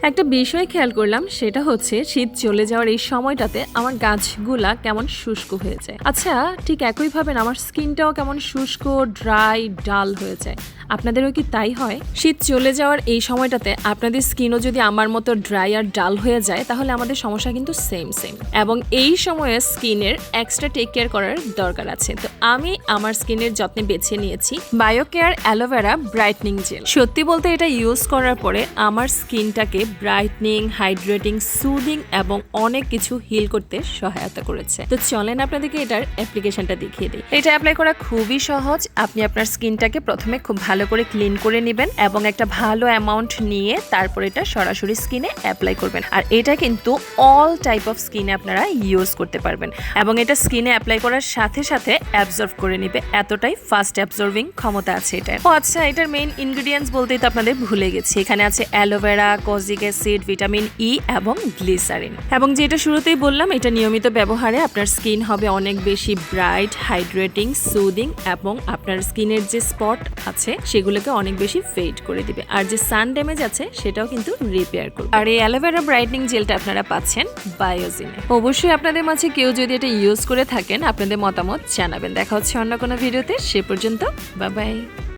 একটা বিষয় খেয়াল করলাম, সেটা হচ্ছে শীত চলে যাওয়ার এই সময়টাতে আমার গাছগুলা কেমন শুষ্ক হয়ে যায়। আচ্ছা, ঠিক একইভাবে না আমার স্কিনটাও কেমন শুষ্ক, ড্রাই, ডাল হয়ে যায়। আপনাদেরও কি তাই হয়? শীত চলে যাওয়ার এই সময়টাতে আপনাদের স্কিনও যদি আমার মতো ড্রাই আর ডাল হয়ে যায়, তাহলে আমাদের সমস্যা কিন্তু সেম। এবং এই সময়ে স্কিনের এক্সট্রা টেক কেয়ার করার দরকার আছে। তো আমি আমার স্কিনের যত্নে বেছে নিয়েছি বায়োকেয়ার অ্যালোভেরা ব্রাইটনিং জেল। সত্যি বলতে এটা ইউজ করার পরে আমার স্কিনটাকে ব্রাইটনিং, হাইড্রেটিং, সুদিং এবং অনেক কিছু হিল করতে সহায়তা করেছে। তো চলেন আপনাদেরকে এটার অ্যাপ্লিকেশনটা দেখিয়ে দিই। এটা অ্যাপ্লাই করা খুবই সহজ। আপনি আপনার স্কিনটাকে প্রথমে খুব ভালো করে ক্লিন করে নেবেন এবং একটা ভালো অ্যামাউন্ট নিয়ে তারপর এটা সরাসরি স্কিনে অ্যাপ্লাই করবেন। আর এটা কিন্তু অল টাইপ অফ স্কিনে আপনারা ইউজ করতে পারবেন এবং এটা স্কিনে অ্যাপ্লাই করার সাথে সাথে অ্যাবজর্ব করে নেবে, এতটাই ফাস্ট অ্যাবজর্বিং ক্ষমতা আছে এটার। ও আচ্ছা, এটার মেইন ইনগ্রেডিয়েন্টস বলতেই তো আপনাদের ভুলে গেছি। এখানে আছে aloe vera, kojic acid, vitamin E এবং গ্লিসারিন। এবং যেটা শুরুতেই বললাম, এটা নিয়মিত ব্যবহারে আপনার স্কিন হবে অনেক বেশি ব্রাইট, হাইড্রেটিং, সুদিং এবং আপনার স্কিনের যে স্পট আছে সেগুলোকে অনেক বেশি ফেড করে দিবে। আর যে সান ড্যামেজ আছে সেটাও কিন্তু রিপেয়ার করবে। আর এই অ্যালোভেরা ব্রাইটনিং জেলটা আপনারা পাচ্ছেন বায়োজিনে। অবশ্যই আপনাদের মাঝে কেউ যদি এটা ইউজ করে থাকেন, আপনাদের মতামত জানাবেন। দেখা হচ্ছে অন্য কোনো ভিডিওতে। সে পর্যন্ত বাই বাই।